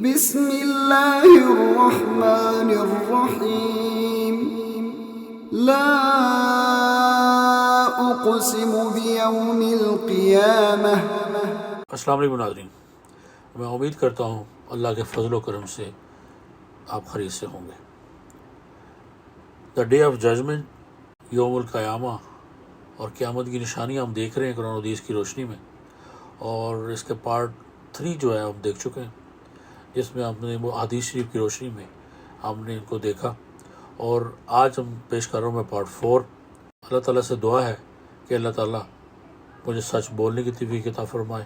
بسم اللہ الرحمن الرحیم لا اقسم بیوم القیامہ۔ السلام علیکم ناظرین، میں امید کرتا ہوں اللہ کے فضل و کرم سے آپ خیریت سے ہوں گے۔ دا ڈے آف ججمنٹ، یوم القیامہ اور قیامت کی نشانیاں ہم دیکھ رہے ہیں قرآن و حدیث کی روشنی میں، اور اس کے پارٹ 3 جو ہے ہم دیکھ چکے ہیں، جس میں ہم نے وہ حدیث شریف کی روشنی میں ہم نے ان کو دیکھا، اور آج ہم پیش کر رہا ہوں میں پارٹ 4۔ اللہ تعالیٰ سے دعا ہے کہ اللہ تعالیٰ مجھے سچ بولنے کی توفیق عطا فرمائے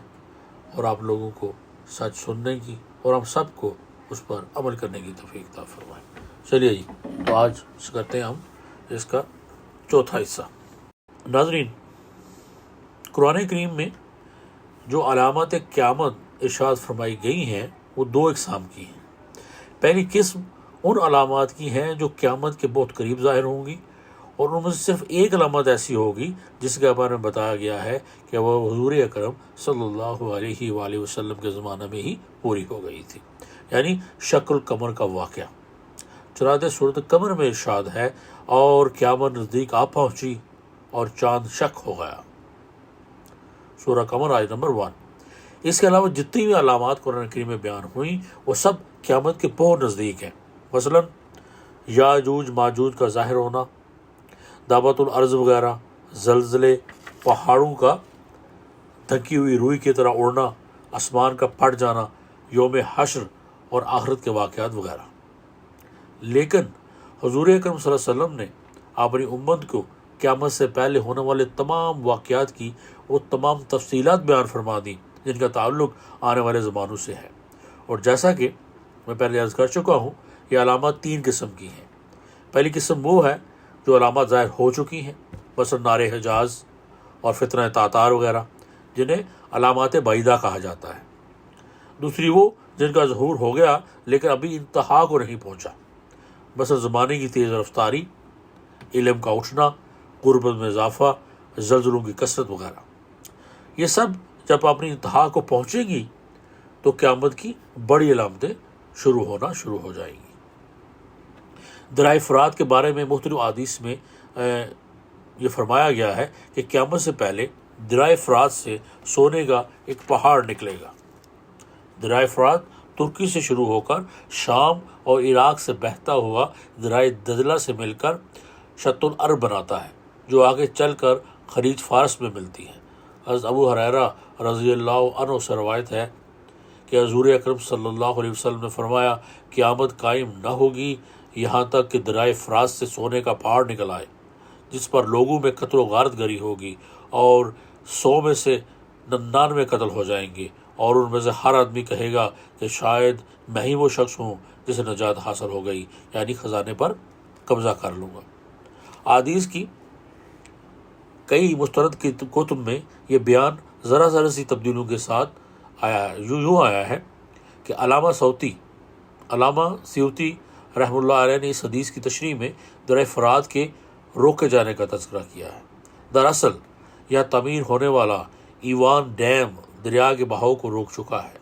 اور آپ لوگوں کو سچ سننے کی اور ہم سب کو اس پر عمل کرنے کی توفیق عطا فرمائے۔ چلیے جی، تو آج کرتے ہیں ہم اس کا چوتھا حصہ۔ ناظرین، قرآن کریم میں جو علامات قیامت ارشاد فرمائی گئی ہیں وہ 2 اقسام کی ہیں۔ پہلی قسم ان علامات کی ہیں جو قیامت کے بہت قریب ظاہر ہوں گی، اور ان میں سے صرف ایک علامت ایسی ہوگی جس کے بارے میں بتایا گیا ہے کہ وہ حضور اکرم صلی اللہ علیہ وآلہ وسلم کے زمانہ میں ہی پوری ہو گئی تھی، یعنی شق القمر کا واقعہ۔ چنانچہ سورۃ قمر میں ارشاد ہے، اور قیامت نزدیک آ پہنچی اور چاند شق ہو گیا، سورہ قمر آیت نمبر 1۔ اس کے علاوہ جتنی بھی علامات قرآن کریم میں بیان ہوئیں وہ سب قیامت کے بہت نزدیک ہیں۔ مثلا یاجوج ماجوج کا ظاہر ہونا، دعوت الارض وغیرہ، زلزلے، پہاڑوں کا ڈھکی ہوئی روئی کی طرح اڑنا، آسمان کا پھٹ جانا، یوم حشر اور آخرت کے واقعات وغیرہ۔ لیکن حضور اکرم صلی اللہ علیہ وسلم نے اپنی امت کو قیامت سے پہلے ہونے والے تمام واقعات کی وہ تمام تفصیلات بیان فرما دیں جن کا تعلق آنے والے زمانوں سے ہے۔ اور جیسا کہ میں پہلے عرض کر چکا ہوں، یہ علامات 3 قسم کی ہیں۔ پہلی قسم وہ ہے جو علامات ظاہر ہو چکی ہیں، مثلا نار حجاز اور فتنہ تاتار وغیرہ، جنہیں علامات بعیدہ کہا جاتا ہے۔ دوسری وہ جن کا ظہور ہو گیا لیکن ابھی انتہا کو نہیں پہنچا، مثلا زمانے کی تیز رفتاری، علم کا اٹھنا، غربت میں اضافہ، زلزلوں کی کثرت وغیرہ۔ یہ سب جب اپنی انتہا کو پہنچے گی تو قیامت کی بڑی علامتیں شروع ہو جائیں گی۔ درائے فرات کے بارے میں مختلف احادیث میں یہ فرمایا گیا ہے کہ قیامت سے پہلے درائے فرات سے سونے کا ایک پہاڑ نکلے گا۔ درائے فرات ترکی سے شروع ہو کر شام اور عراق سے بہتا ہوا درائے دجلہ سے مل کر شط العرب بناتا ہے، جو آگے چل کر خلیج فارس میں ملتی ہے۔ حضرت ابو ہریرہ رضی اللہ عنہ سے روایت ہے کہ حضور اکرم صلی اللہ علیہ وسلم نے فرمایا، قیامت قائم نہ ہوگی یہاں تک کہ درائے فرات سے سونے کا پہاڑ نکل آئے، جس پر لوگوں میں قتل و غارت گری ہوگی، اور 100 میں سے 99 قتل ہو جائیں گے، اور ان میں سے ہر آدمی کہے گا کہ شاید میں ہی وہ شخص ہوں جسے نجات حاصل ہو گئی، یعنی خزانے پر قبضہ کر لوں گا۔ احادیث کی کئی مستند کی کتب میں یہ بیان ذرا سی تبدیلیوں کے ساتھ یوں آیا ہے کہ علامہ سیوطی رحمہ اللہ علیہ نے اس حدیث کی تشریح میں درائے فرات کے روکے جانے کا تذکرہ کیا ہے۔ دراصل یہاں تعمیر ہونے والا ایوان ڈیم دریا کے بہاؤ کو روک چکا ہے۔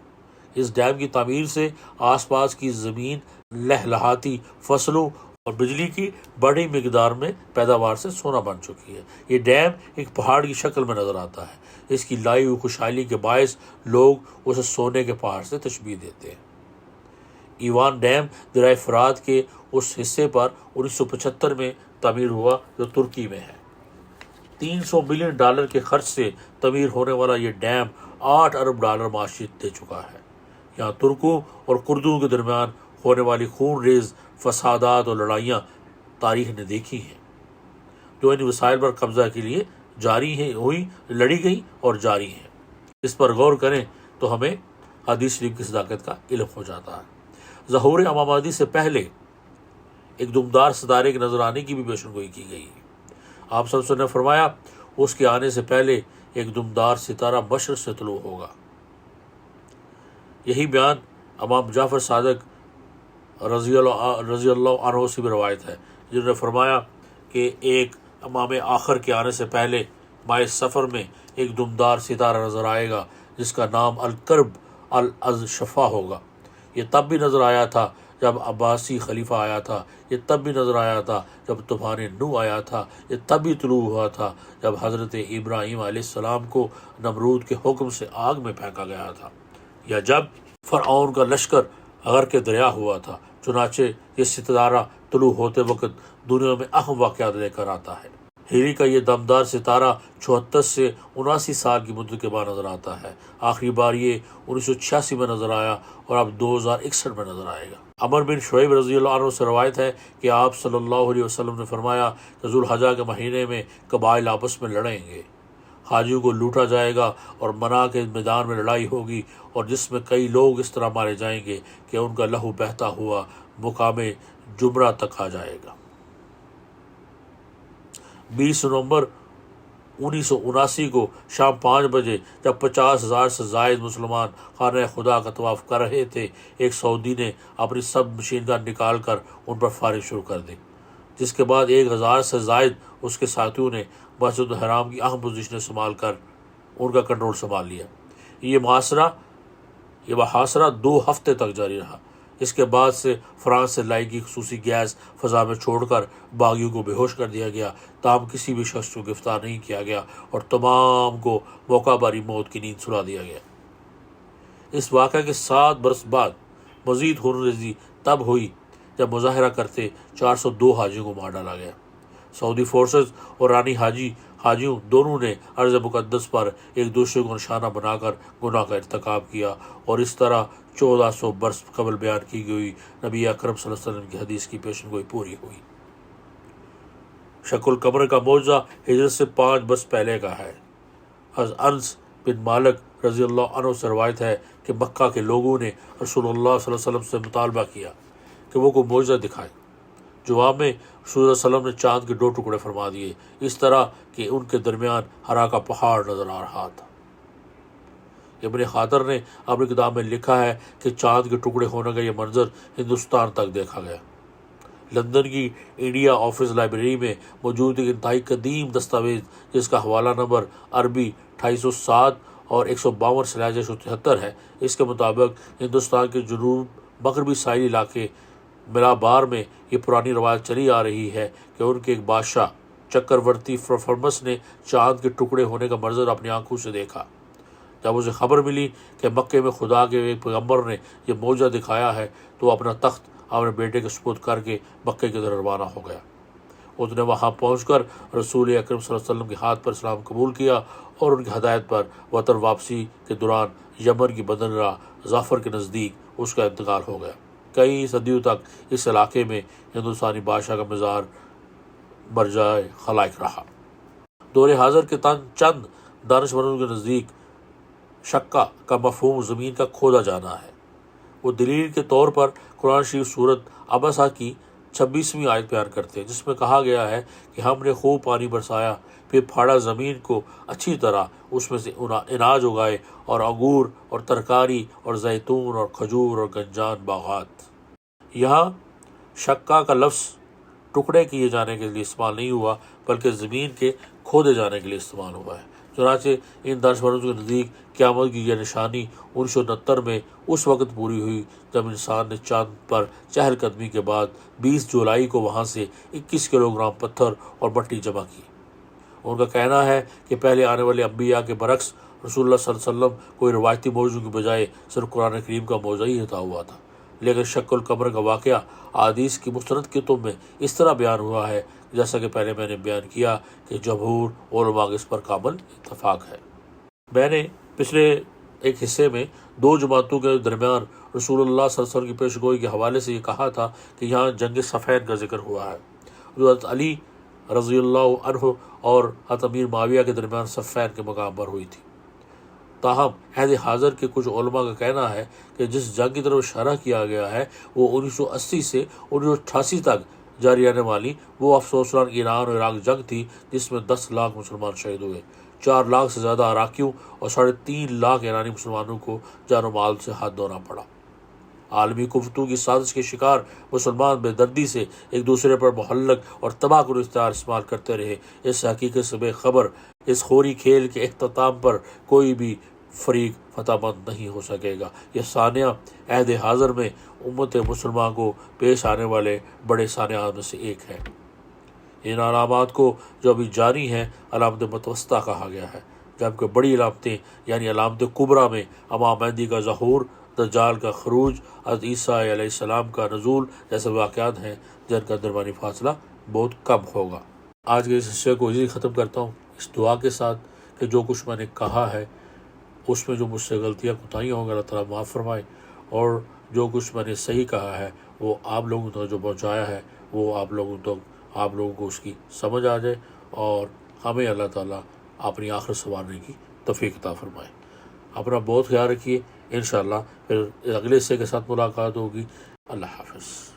اس ڈیم کی تعمیر سے آس پاس کی زمین لہلہاتی فصلوں اور بجلی کی بڑی مقدار میں پیداوار سے سونا بن چکی ہے۔ یہ ڈیم ایک پہاڑ کی شکل میں نظر آتا ہے۔ اس کی لائی ہوئی خوشحالی کے باعث لوگ اسے سونے کے پہاڑ سے تشبیہ دیتے ہیں۔ ایوان ڈیم درائے فرات کے اس حصے پر 1975 میں تعمیر ہوا جو ترکی میں ہے۔ $300 ملین کے خرچ سے تعمیر ہونے والا یہ ڈیم $8 ارب معاشیت دے چکا ہے۔ یہاں ترکوں اور کردوں کے درمیان ہونے والی خون ریز فسادات اور لڑائیاں تاریخ نے دیکھی ہیں، جو ان وسائل پر قبضہ کے لیے لڑی گئی اور جاری ہیں۔ اس پر غور کریں تو ہمیں حدیث شریف کی صداقت کا علم ہو جاتا ہے۔ ظہور امام مہدی سے پہلے ایک دمدار ستارے کے نظر آنے کی بھی پیشن گوئی کی گئی ہے۔ آپ صلی اللہ علیہ وسلم نے فرمایا، اس کے آنے سے پہلے ایک دمدار ستارہ مشرق سے طلوع ہوگا۔ یہی بیان امام جعفر صادق رضی اللہ عنہ سے بھی روایت ہے، جنہوں نے فرمایا کہ ایک امام آخر کے آنے سے پہلے ماہ سفر میں ایک دمدار ستارہ نظر آئے گا جس کا نام الکرب الازشفا ہوگا۔ یہ تب بھی نظر آیا تھا جب عباسی خلیفہ آیا تھا، یہ تب بھی نظر آیا تھا جب طوفان نوح آیا تھا، یہ تب بھی طلوع ہوا تھا جب حضرت ابراہیم علیہ السلام کو نمرود کے حکم سے آگ میں پھینکا گیا تھا، یا جب فرعون کا لشکر غرق دریا ہوا تھا۔ چنانچہ یہ ستارہ طلوع ہوتے وقت دنیا میں اہم واقعات لے کر آتا ہے۔ ہیری کا یہ دمدار ستارہ 74 سے 79 سال کی مدت کے بعد نظر آتا ہے۔ آخری بار یہ 1986 میں نظر آیا اور اب 2061 میں نظر آئے گا۔ عمر بن شعیب رضی اللہ عنہ سے روایت ہے کہ آپ صلی اللہ علیہ وسلم نے فرمایا کہ ذوالحجہ کے مہینے میں قبائل آپس میں لڑیں گے، حاجیوں کو لوٹا جائے گا اور منا کے میدان میں لڑائی ہوگی، اور جس میں کئی لوگ اس طرح مارے جائیں گے کہ ان کا لہو بہتا ہوا مقام جمرہ تک آ جائے گا۔ 20 نومبر 1979 کو شام 5 بجے جب 50,000 سے زائد مسلمان خانہ خدا کا طواف کر رہے تھے، ایک سعودی نے اپنی سب مشین گن نکال کر ان پر فائرنگ شروع کر دی، جس کے بعد 1,000 سے زائد اس کے ساتھیوں نے مسجد الحرام کی اہم پوزیشنیں سنبھال کر ان کا کنٹرول سنبھال لیا۔ یہ محاصرہ 2 ہفتے تک جاری رہا۔ اس کے بعد سے فرانس سے لائی گئی خصوصی گیس فضا میں چھوڑ کر باغیوں کو بے ہوش کر دیا گیا، تاہم کسی بھی شخص کو گرفتار نہیں کیا گیا اور تمام کو موقع پر ہی موت کی نیند سلا دیا گیا۔ اس واقعہ کے 7 برس بعد مزید خونریزی تب ہوئی جب مظاہرہ کرتے 402 حاجیوں کو مار ڈالا گیا۔ سعودی فورسز اور رانی حاجیوں دونوں نے ارض مقدس پر ایک دوسرے کو نشانہ بنا کر گناہ کا ارتکاب کیا، اور اس طرح 1400 برس قبل بیان کی گئی نبی اکرم صلی اللہ علیہ وسلم کی حدیث کی پیشن گوئی پوری ہوئی۔ شق القمر کا معجزہ ہجرت سے 5 برس پہلے کا ہے۔ حضرت انس بن مالک رضی اللہ عنہ سے روایت ہے کہ مکہ کے لوگوں نے رسول اللہ صلی اللہ علیہ وسلم سے مطالبہ کیا کہ وہ کوئی معجزہ دکھائے۔ جواب میں رسول اللہ صلی اللہ علیہ وسلم نے چاند کے 2 ٹکڑے فرما دیے، اس طرح کہ ان کے درمیان ہرا کا پہاڑ نظر آ رہا تھا۔ ابن خاطر نے اپنی کتاب میں لکھا ہے کہ چاند کے ٹکڑے ہونے کا یہ منظر ہندوستان تک دیکھا گیا۔ لندن کی انڈیا آفس لائبریری میں موجود ایک انتہائی قدیم دستاویز، جس کا حوالہ نمبر عربی 2807 اور 152/173 ہے، اس کے مطابق ہندوستان کے جنوب مغربی ساحلی علاقے ملابار میں یہ پرانی روایت چلی آ رہی ہے کہ ان کے ایک بادشاہ چکرورتی فرمس نے چاند کے ٹکڑے ہونے کا منظر اپنی آنکھوں سے دیکھا۔ جب اسے خبر ملی کہ مکے میں خدا کے ایک پیغمبر نے یہ معجزہ دکھایا ہے، تو اپنا تخت اپنے بیٹے کے سپرد کر کے مکے کی طرف روانہ ہو گیا۔ اس نے وہاں پہنچ کر رسول اکرم صلی اللہ علیہ وسلم کے ہاتھ پر اسلام قبول کیا، اور ان کی ہدایت پر وطن واپسی کے دوران یمن کی بدنراہ ظفر کے نزدیک اس کا انتقال ہو گیا۔ کئی صدیوں تک اس علاقے میں ہندوستانی بادشاہ کا مزار مرجع خلائق رہا۔ دور حاضر کے چند دانشوروں کے نزدیک شقہ کا مفہوم زمین کا کھودا جانا ہے۔ وہ دلیل کے طور پر قرآن شریف سورت عبسہ کی 26ویں آیت بیان کرتے ہیں، جس میں کہا گیا ہے کہ ہم نے خوب پانی برسایا، پھر پھاڑا زمین کو اچھی طرح، اس میں سے اناج اگائے اور انگور اور ترکاری اور زیتون اور کھجور اور گنجان باغات۔ یہاں شقہ کا لفظ ٹکڑے کیے جانے کے لیے استعمال نہیں ہوا، بلکہ زمین کے کھودے جانے کے لیے استعمال ہوا ہے۔ چنانچہ ان دانشوروں کے نزدیک قیامت کی یہ نشانی 1969 میں اس وقت پوری ہوئی جب انسان نے چاند پر چہل قدمی کے بعد 20 جولائی کو وہاں سے 21 کلو گرام پتھر اور مٹی جمع کی۔ ان کا کہنا ہے کہ پہلے آنے والے انبیاء کے برعکس رسول اللہ صلی اللہ علیہ وسلم کوئی روایتی موضوع کی بجائے صرف قرآن کریم کا موضوع ہی عطا ہوا تھا، لیکن شق القمر کا واقعہ احادیث کی مستند کتب میں اس طرح بیان ہوا ہے جیسا کہ پہلے میں نے بیان کیا کہ جمہور علماء اس پر کامل اتفاق ہے۔ میں نے پچھلے ایک حصے میں 2 جماعتوں کے درمیان رسول اللہ صلی اللہ علیہ وسلم کی پیش گوئی کے حوالے سے یہ کہا تھا کہ یہاں جنگ صفین کا ذکر ہوا ہے، جو حضرت علی رضی اللہ عنہ اور حضرت امیر معاویہ کے درمیان صفین کے مقام پر ہوئی تھی۔ تاہم عہد حاضر کے کچھ علماء کا کہنا ہے کہ جس جنگ کی طرف اشارہ کیا گیا ہے وہ 1980 سے 1988 تک جاری رہنے والی وہ افسوسناک ایران اور عراق جنگ تھی، جس میں 10 لاکھ مسلمان شہید ہوئے، 4 لاکھ سے زیادہ عراقیوں اور 3.5 لاکھ ایرانی مسلمانوں کو جان و مال سے ہاتھ دھونا پڑا۔ عالمی کفرتو کی سازش کے شکار مسلمان بے دردی سے ایک دوسرے پر محلق اور تباہ کن اختیار استعمال کرتے رہے۔ اس حقیقت سے بے خبر اس خوری کھیل کے اختتام پر کوئی بھی فریق فتح مند نہیں ہو سکے گا۔ یہ سانحہ عہد حاضر میں امت مسلمہ کو پیش آنے والے بڑے سانحات میں سے ایک ہے۔ ان علامات کو جو ابھی جاری ہیں علامت متوسطہ کہا گیا ہے، جبکہ بڑی علامتیں یعنی علامت کبریٰ میں امام مہدی کا ظہور، دجال کا خروج، حضرت عیسیٰ علیہ السلام کا نزول جیسے واقعات ہیں جن کا درمیانی فاصلہ بہت کم ہوگا۔ آج کے اس حصے کو اسی ختم کرتا ہوں اس دعا کے ساتھ کہ جو کچھ میں نے کہا ہے اس میں جو مجھ سے غلطیاں کوتاہیاں ہوں گے اللہ تعالیٰ معاف فرمائے، اور جو کچھ میں نے صحیح کہا ہے وہ آپ لوگوں تک جو پہنچایا ہے وہ آپ لوگوں کو اس کی سمجھ آ جائے، اور ہمیں اللہ تعالیٰ اپنی آخرت سنوارنے کی توفیق عطا فرمائے۔ اپنا بہت خیال رکھیے، انشاءاللہ پھر اگلے حصے کے ساتھ ملاقات ہوگی۔ اللہ حافظ۔